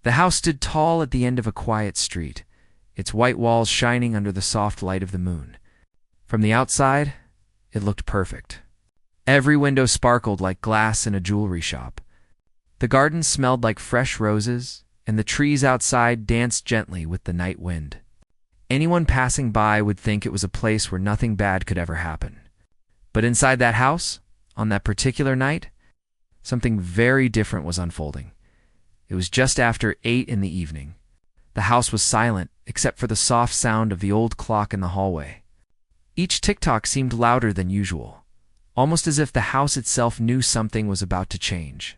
The house stood tall at the end of a quiet street, its white walls shining under the soft light of the moon. From the outside, it looked perfect. Every window sparkled like glass in a jewelry shop. The garden smelled like fresh roses, and the trees outside danced gently with the night wind. Anyone passing by would think it was a place where nothing bad could ever happen. But inside that house, on that particular night, something very different was unfolding. It was just after 8 in the evening. The house was silent, except for the soft sound of the old clock in the hallway. Each tick-tock seemed louder than usual, almost as if the house itself knew something was about to change.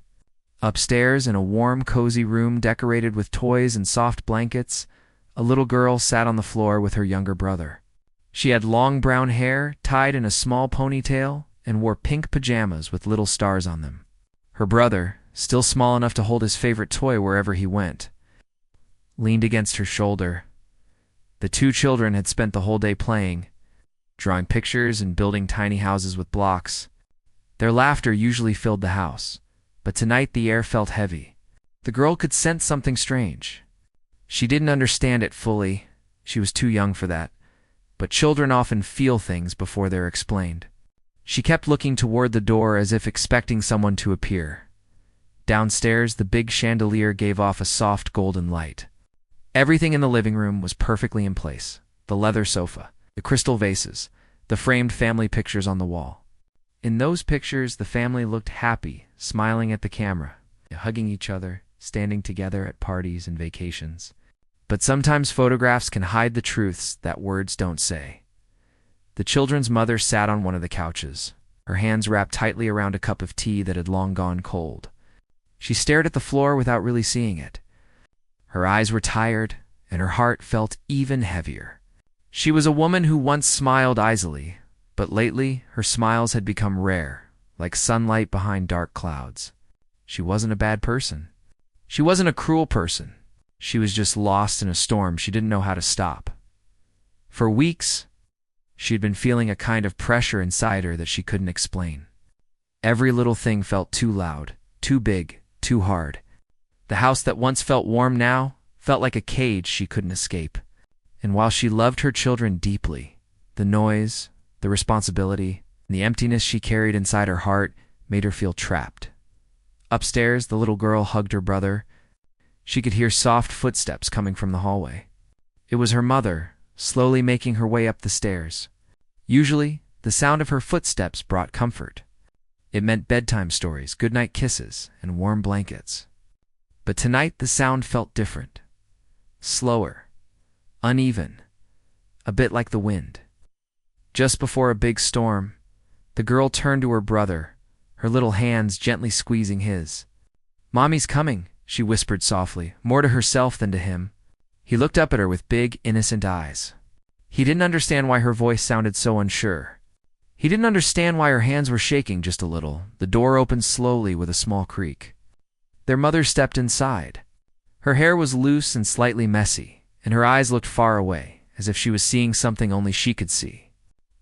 Upstairs, in a warm, cozy room decorated with toys and soft blankets, a little girl sat on the floor with her younger brother. She had long brown hair tied in a small ponytail and wore pink pajamas with little stars on them. Her brother, still small enough to hold his favorite toy wherever he went, leaned against her shoulder. The two children had spent the whole day playing, drawing pictures and building tiny houses with blocks. Their laughter usually filled the house, but tonight the air felt heavy. The girl could sense something strange. She didn't understand it fully. She was too young for that. But children often feel things before they're explained. She kept looking toward the door as if expecting someone to appear. Downstairs, the big chandelier gave off a soft golden light. Everything in the living room was perfectly in place. The leather sofa, the crystal vases, the framed family pictures on the wall. In those pictures, the family looked happy, smiling at the camera, hugging each other, standing together at parties and vacations. But sometimes photographs can hide the truths that words don't say. The children's mother sat on one of the couches, her hands wrapped tightly around a cup of tea that had long gone cold. She stared at the floor without really seeing it. Her eyes were tired, and her heart felt even heavier. She was a woman who once smiled easily, but lately her smiles had become rare, like sunlight behind dark clouds. She wasn't a bad person. She wasn't a cruel person. She was just lost in a storm she didn't know how to stop. For weeks, she'd been feeling a kind of pressure inside her that she couldn't explain. Every little thing felt too loud, too big, too hard. The house that once felt warm now felt like a cage she couldn't escape. And while she loved her children deeply, the noise, the responsibility, and the emptiness she carried inside her heart made her feel trapped. Upstairs, the little girl hugged her brother. She could hear soft footsteps coming from the hallway. It was her mother, slowly making her way up the stairs. Usually, the sound of her footsteps brought comfort. It meant bedtime stories, goodnight kisses, and warm blankets. But tonight the sound felt different. Slower, uneven, a bit like the wind. Just before a big storm, the girl turned to her brother, her little hands gently squeezing his. "Mommy's coming," she whispered softly, more to herself than to him. He looked up at her with big, innocent eyes. He didn't understand why her voice sounded so unsure. He didn't understand why her hands were shaking just a little. The door opened slowly with a small creak. Their mother stepped inside. Her hair was loose and slightly messy, and her eyes looked far away, as if she was seeing something only she could see.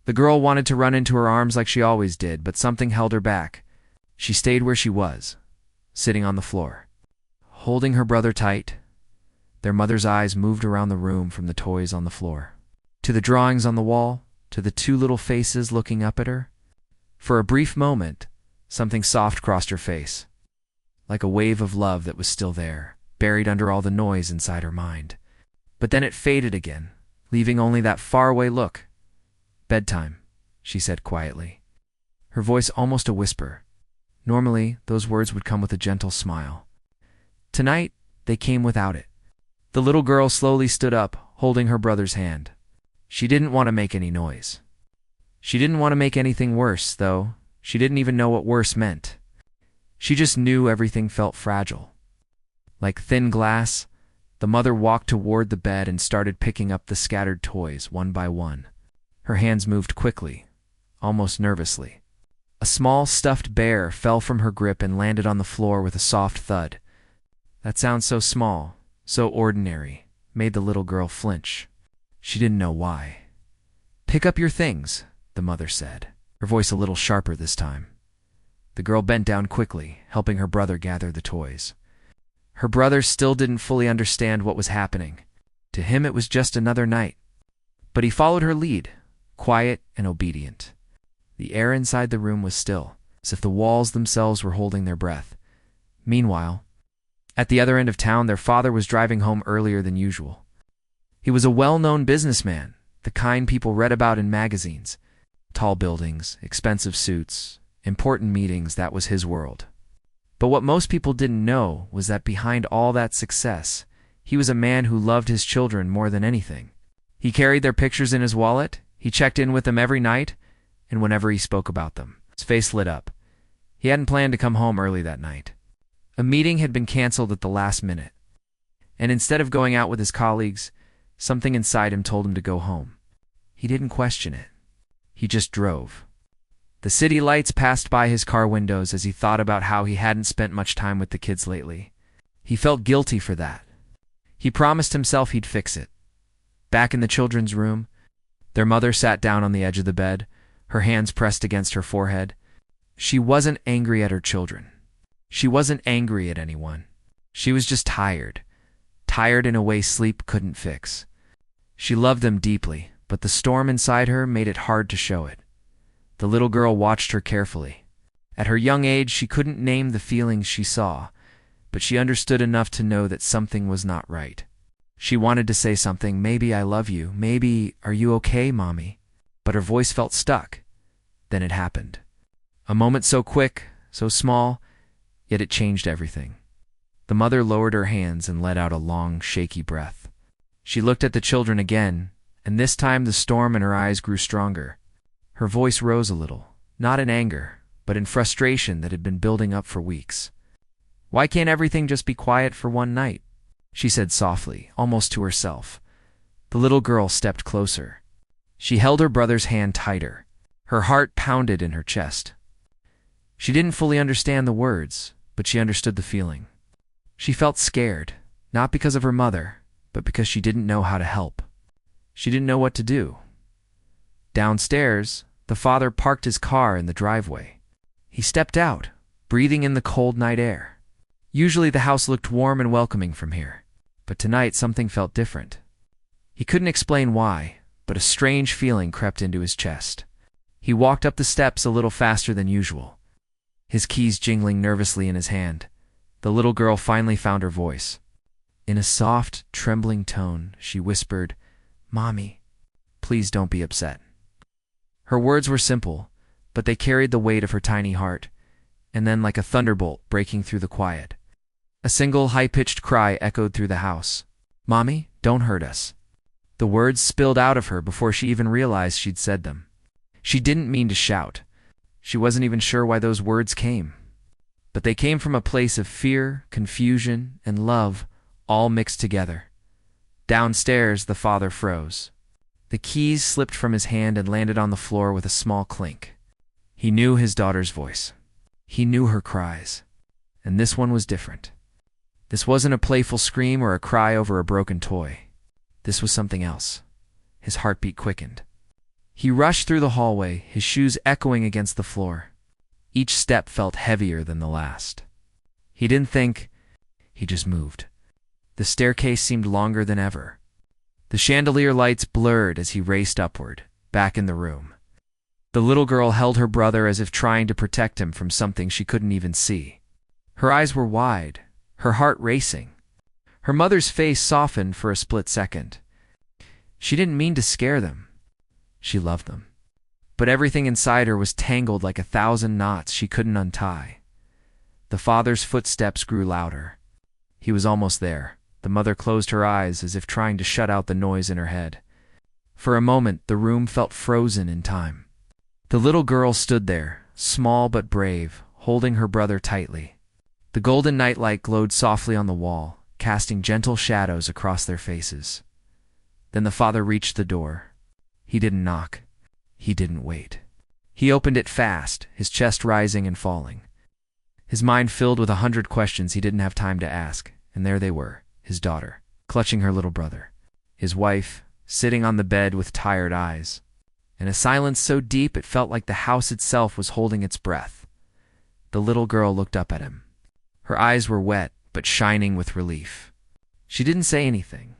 The girl wanted to run into her arms like she always did, but something held her back. She stayed where she was, sitting on the floor, holding her brother tight. Their mother's eyes moved around the room from the toys on the floor, to the drawings on the wall, to the two little faces looking up at her. For a brief moment, something soft crossed her face, like a wave of love that was still there, buried under all the noise inside her mind. But then it faded again, leaving only that faraway look. "Bedtime," she said quietly, her voice almost a whisper. Normally, those words would come with a gentle smile. Tonight, they came without it. The little girl slowly stood up, holding her brother's hand. She didn't want to make any noise. She didn't want to make anything worse, though. She didn't even know what worse meant. She just knew everything felt fragile. Like thin glass, the mother walked toward the bed and started picking up the scattered toys one by one. Her hands moved quickly, almost nervously. A small stuffed bear fell from her grip and landed on the floor with a soft thud. That sound so small, so ordinary, made the little girl flinch. She didn't know why. "Pick up your things," the mother said, her voice a little sharper this time. The girl bent down quickly, helping her brother gather the toys. Her brother still didn't fully understand what was happening. To him it was just another night. But he followed her lead, quiet and obedient. The air inside the room was still, as if the walls themselves were holding their breath. Meanwhile, at the other end of town, their father was driving home earlier than usual. He was a well-known businessman, the kind people read about in magazines. Tall buildings, expensive suits, important meetings, that was his world. But what most people didn't know was that behind all that success, he was a man who loved his children more than anything. He carried their pictures in his wallet, he checked in with them every night, and whenever he spoke about them, his face lit up. He hadn't planned to come home early that night. A meeting had been canceled at the last minute, and instead of going out with his colleagues, something inside him told him to go home. He didn't question it. He just drove. The city lights passed by his car windows as he thought about how he hadn't spent much time with the kids lately. He felt guilty for that. He promised himself he'd fix it. Back in the children's room, their mother sat down on the edge of the bed, her hands pressed against her forehead. She wasn't angry at her children. She wasn't angry at anyone. She was just tired. Tired in a way sleep couldn't fix. She loved them deeply, but the storm inside her made it hard to show it. The little girl watched her carefully. At her young age, she couldn't name the feelings she saw, but she understood enough to know that something was not right. She wanted to say something, maybe "I love you," maybe "Are you okay, Mommy?" But her voice felt stuck. Then it happened. A moment so quick, so small, yet it changed everything. The mother lowered her hands and let out a long, shaky breath. She looked at the children again, and this time the storm in her eyes grew stronger. Her voice rose a little, not in anger, but in frustration that had been building up for weeks. "Why can't everything just be quiet for one night?" she said softly, almost to herself. The little girl stepped closer. She held her brother's hand tighter. Her heart pounded in her chest. She didn't fully understand the words, but she understood the feeling. She felt scared, not because of her mother, but because she didn't know how to help. She didn't know what to do. Downstairs, the father parked his car in the driveway. He stepped out, breathing in the cold night air. Usually the house looked warm and welcoming from here, but tonight something felt different. He couldn't explain why, but a strange feeling crept into his chest. He walked up the steps a little faster than usual, his keys jingling nervously in his hand. The little girl finally found her voice. In a soft, trembling tone, she whispered, "Mommy, please don't be upset." Her words were simple, but they carried the weight of her tiny heart, and then like a thunderbolt breaking through the quiet, a single high-pitched cry echoed through the house. "Mommy, don't hurt us." The words spilled out of her before she even realized she'd said them. She didn't mean to shout. She wasn't even sure why those words came. But they came from a place of fear, confusion, and love, all mixed together. Downstairs, the father froze. The keys slipped from his hand and landed on the floor with a small clink. He knew his daughter's voice. He knew her cries. And this one was different. This wasn't a playful scream or a cry over a broken toy. This was something else. His heartbeat quickened. He rushed through the hallway, his shoes echoing against the floor. Each step felt heavier than the last. He didn't think, he just moved. The staircase seemed longer than ever. The chandelier lights blurred as he raced upward, back in the room. The little girl held her brother as if trying to protect him from something she couldn't even see. Her eyes were wide, her heart racing. Her mother's face softened for a split second. She didn't mean to scare them. She loved them. But everything inside her was tangled like 1,000 knots she couldn't untie. The father's footsteps grew louder. He was almost there. The mother closed her eyes as if trying to shut out the noise in her head. For a moment, the room felt frozen in time. The little girl stood there, small but brave, holding her brother tightly. The golden nightlight glowed softly on the wall, casting gentle shadows across their faces. Then the father reached the door. He didn't knock. He didn't wait. He opened it fast, his chest rising and falling. His mind filled with 100 questions he didn't have time to ask, and there they were, his daughter, clutching her little brother, his wife, sitting on the bed with tired eyes, and a silence so deep it felt like the house itself was holding its breath. The little girl looked up at him. Her eyes were wet, but shining with relief. She didn't say anything.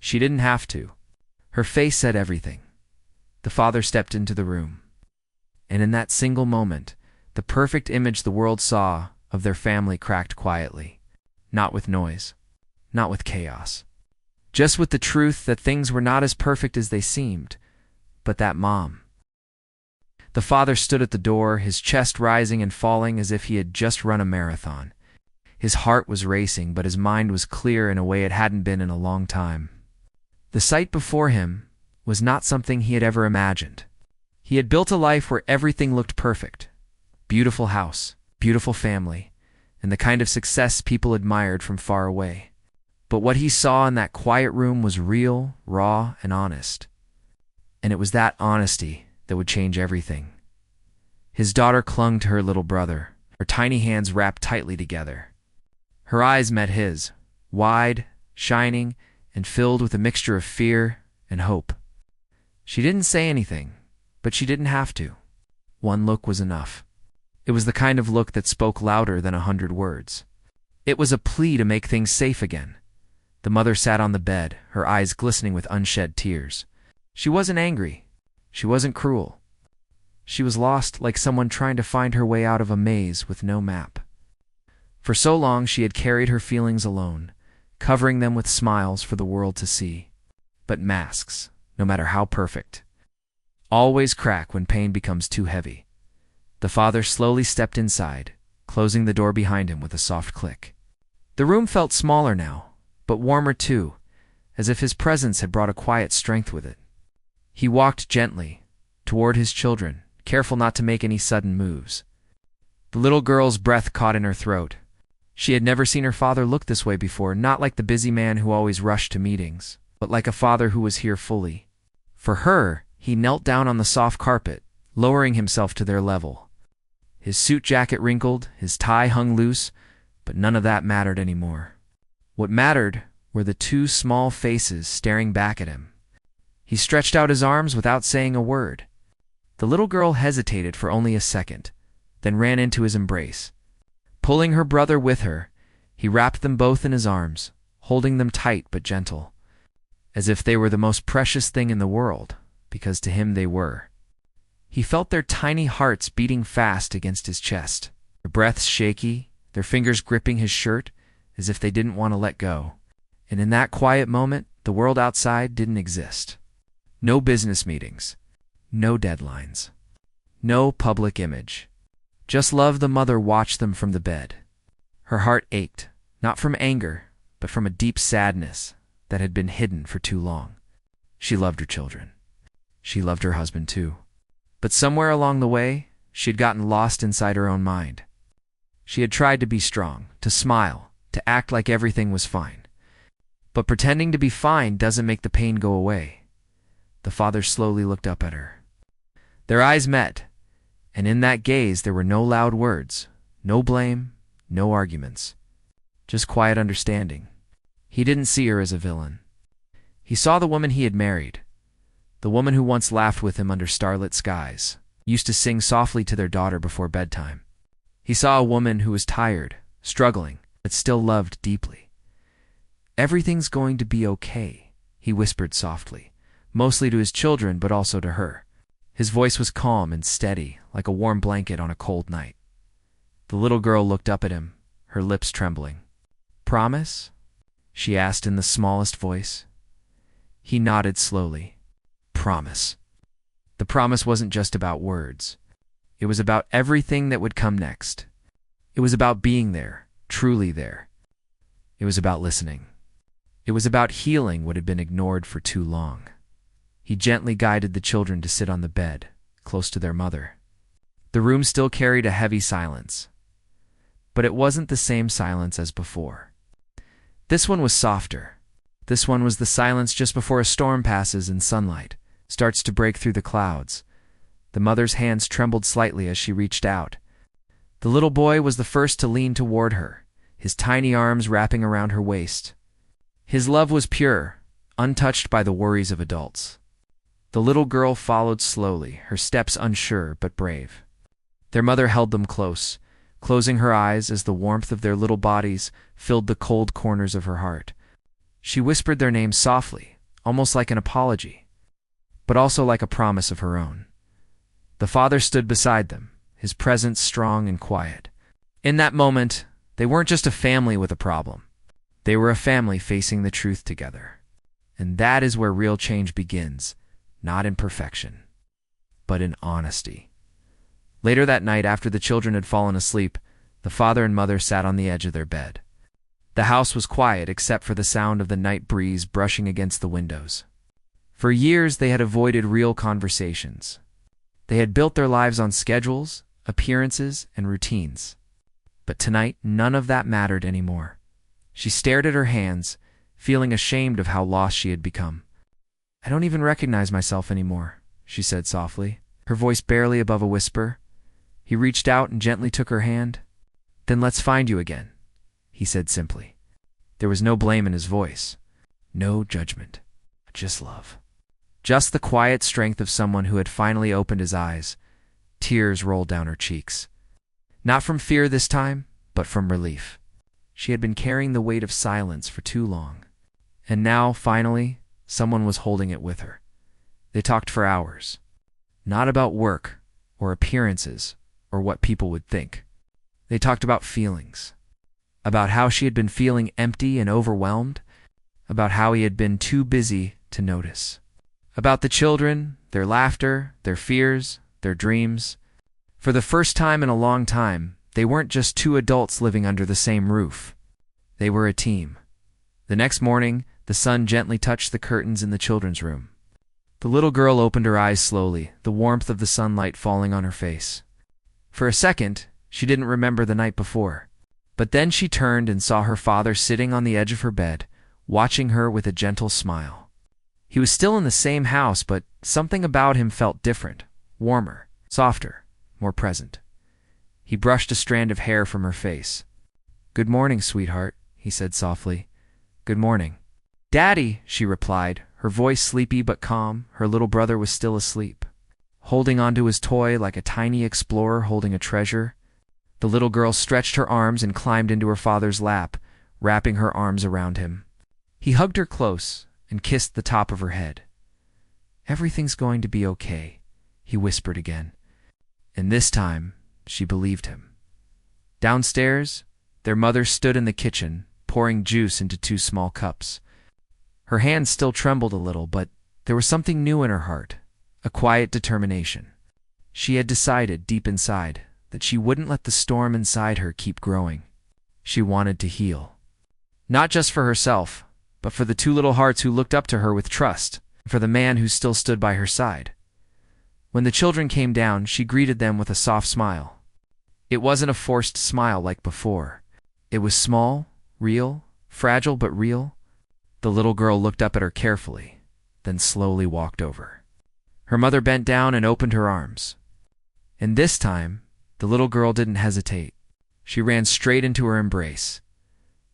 She didn't have to. Her face said everything. The father stepped into the room. And in that single moment, the perfect image the world saw of their family cracked quietly. Not with noise, not with chaos. Just with the truth that things were not as perfect as they seemed, but that mom. The father stood at the door, his chest rising and falling as if he had just run a marathon. His heart was racing, but his mind was clear in a way it hadn't been in a long time. The sight before him was not something he had ever imagined. He had built a life where everything looked perfect. Beautiful house, beautiful family, and the kind of success people admired from far away. But what he saw in that quiet room was real, raw, and honest. And it was that honesty that would change everything. His daughter clung to her little brother, her tiny hands wrapped tightly together. Her eyes met his, wide, shining, and filled with a mixture of fear and hope. She didn't say anything, but she didn't have to. One look was enough. It was the kind of look that spoke louder than 100 words. It was a plea to make things safe again. The mother sat on the bed, her eyes glistening with unshed tears. She wasn't angry. She wasn't cruel. She was lost, like someone trying to find her way out of a maze with no map. For so long she had carried her feelings alone, covering them with smiles for the world to see. But masks, no matter how perfect, always crack when pain becomes too heavy. The father slowly stepped inside, closing the door behind him with a soft click. The room felt smaller now, but warmer too, as if his presence had brought a quiet strength with it. He walked gently toward his children, careful not to make any sudden moves. The little girl's breath caught in her throat. She had never seen her father look this way before, not like the busy man who always rushed to meetings, but like a father who was here fully. For her, he knelt down on the soft carpet, lowering himself to their level. His suit jacket wrinkled, his tie hung loose, but none of that mattered anymore. What mattered were the two small faces staring back at him. He stretched out his arms without saying a word. The little girl hesitated for only a second, then ran into his embrace. Pulling her brother with her, he wrapped them both in his arms, holding them tight but gentle, as if they were the most precious thing in the world, because to him they were. He felt their tiny hearts beating fast against his chest, their breaths shaky, their fingers gripping his shirt, as if they didn't want to let go. And in that quiet moment, the world outside didn't exist. No business meetings, no deadlines, no public image. Just love. The mother watched them from the bed. Her heart ached, not from anger, but from a deep sadness that had been hidden for too long. She loved her children. She loved her husband too. But somewhere along the way, she had gotten lost inside her own mind. She had tried to be strong, to smile, to act like everything was fine. But pretending to be fine doesn't make the pain go away. The father slowly looked up at her. Their eyes met, and in that gaze there were no loud words, no blame, no arguments. Just quiet understanding. He didn't see her as a villain. He saw the woman he had married, the woman who once laughed with him under starlit skies, used to sing softly to their daughter before bedtime. He saw a woman who was tired, struggling, but still loved deeply. "Everything's going to be okay," he whispered softly, mostly to his children but also to her. His voice was calm and steady, like a warm blanket on a cold night. The little girl looked up at him, her lips trembling. "Promise?" she asked in the smallest voice. He nodded slowly. Promise. The promise wasn't just about words. It was about everything that would come next. It was about being there, truly there. It was about listening. It was about healing what had been ignored for too long. He gently guided the children to sit on the bed, close to their mother. The room still carried a heavy silence, but it wasn't the same silence as before. This one was softer. This one was the silence just before a storm passes and sunlight starts to break through the clouds. The mother's hands trembled slightly as she reached out. The little boy was the first to lean toward her, his tiny arms wrapping around her waist. His love was pure, untouched by the worries of adults. The little girl followed slowly, her steps unsure but brave. Their mother held them close, closing her eyes as the warmth of their little bodies filled the cold corners of her heart. She whispered their names softly, almost like an apology, but also like a promise of her own. The father stood beside them, his presence strong and quiet. In that moment, they weren't just a family with a problem. They were a family facing the truth together. And that is where real change begins, not in perfection, but in honesty. Later that night, after the children had fallen asleep, the father and mother sat on the edge of their bed. The house was quiet except for the sound of the night breeze brushing against the windows. For years, they had avoided real conversations. They had built their lives on schedules, appearances, and routines. But tonight, none of that mattered anymore. She stared at her hands, feeling ashamed of how lost she had become. "I don't even recognize myself anymore," she said softly, her voice barely above a whisper. He reached out and gently took her hand. "Then let's find you again," he said simply. There was no blame in his voice, no judgment, just love. Just the quiet strength of someone who had finally opened his eyes. Tears rolled down her cheeks. Not from fear this time, but from relief. She had been carrying the weight of silence for too long. And now, finally, someone was holding it with her. They talked for hours. Not about work, or appearances, or what people would think. They talked about feelings. About how she had been feeling empty and overwhelmed. About how he had been too busy to notice. About the children, their laughter, their fears, their dreams. For the first time in a long time, they weren't just two adults living under the same roof. They were a team. The next morning, the sun gently touched the curtains in the children's room. The little girl opened her eyes slowly, the warmth of the sunlight falling on her face. For a second, she didn't remember the night before. But then she turned and saw her father sitting on the edge of her bed, watching her with a gentle smile. He was still in the same house, but something about him felt different, warmer, softer, more present. He brushed a strand of hair from her face. "Good morning, sweetheart," he said softly. "Good morning." "Daddy," she replied, her voice sleepy but calm. Her little brother was still asleep, holding onto his toy like a tiny explorer holding a treasure. The little girl stretched her arms and climbed into her father's lap, wrapping her arms around him. He hugged her close and kissed the top of her head. "Everything's going to be okay," he whispered again. And this time, she believed him. Downstairs, their mother stood in the kitchen, pouring juice into 2 small cups. Her hands still trembled a little, but there was something new in her heart, a quiet determination. She had decided deep inside that she wouldn't let the storm inside her keep growing. She wanted to heal. Not just for herself, but for the 2 little hearts who looked up to her with trust, and for the man who still stood by her side. When the children came down, she greeted them with a soft smile. It wasn't a forced smile like before. It was small, real, fragile but real. The little girl looked up at her carefully, then slowly walked over. Her mother bent down and opened her arms. And this time, the little girl didn't hesitate. She ran straight into her embrace.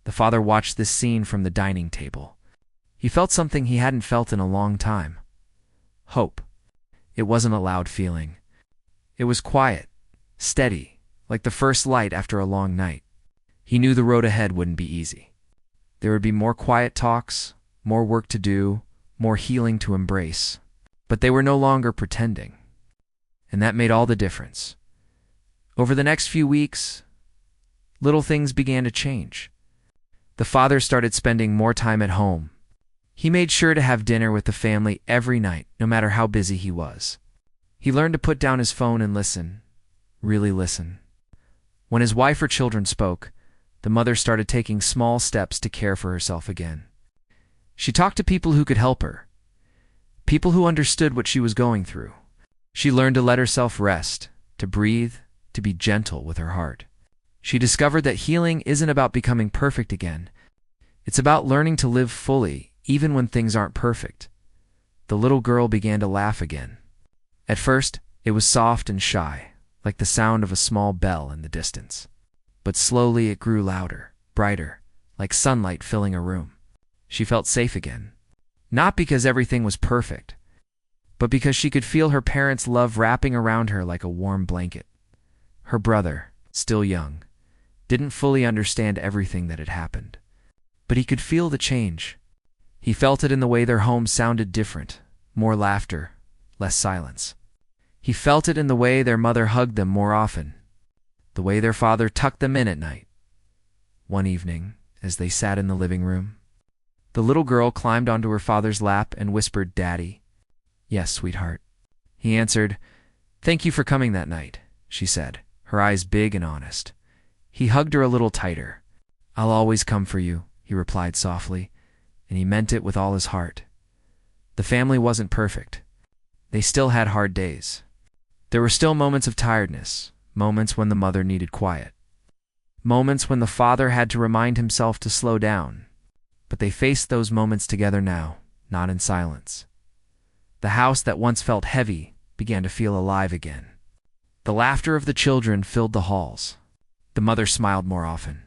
The father watched this scene from the dining table. He felt something he hadn't felt in a long time. Hope. It wasn't a loud feeling. It was quiet, steady, like the first light after a long night. He knew the road ahead wouldn't be easy. There would be more quiet talks, more work to do, more healing to embrace. But they were no longer pretending. And that made all the difference. Over the next few weeks, little things began to change. The father started spending more time at home. He made sure to have dinner with the family every night, no matter how busy he was. He learned to put down his phone and listen, really listen. When his wife or children spoke, the mother started taking small steps to care for herself again. She talked to people who could help her, people who understood what she was going through. She learned to let herself rest, to breathe, to be gentle with her heart. She discovered that healing isn't about becoming perfect again. It's about learning to live fully, even when things aren't perfect. The little girl began to laugh again. At first, it was soft and shy, like the sound of a small bell in the distance. But slowly it grew louder, brighter, like sunlight filling a room. She felt safe again. Not because everything was perfect, but because she could feel her parents' love wrapping around her like a warm blanket. Her brother, still young, didn't fully understand everything that had happened. But he could feel the change. He felt it in the way their home sounded different, more laughter, less silence. He felt it in the way their mother hugged them more often, the way their father tucked them in at night. One evening, as they sat in the living room, the little girl climbed onto her father's lap and whispered, "Daddy." "Yes, sweetheart." He answered. "Thank you for coming that night," she said, her eyes big and honest. He hugged her a little tighter. "I'll always come for you," he replied softly, and he meant it with all his heart. The family wasn't perfect. They still had hard days. There were still moments of tiredness, moments when the mother needed quiet, moments when the father had to remind himself to slow down. But they faced those moments together now, not in silence. The house that once felt heavy began to feel alive again. The laughter of the children filled the halls. The mother smiled more often.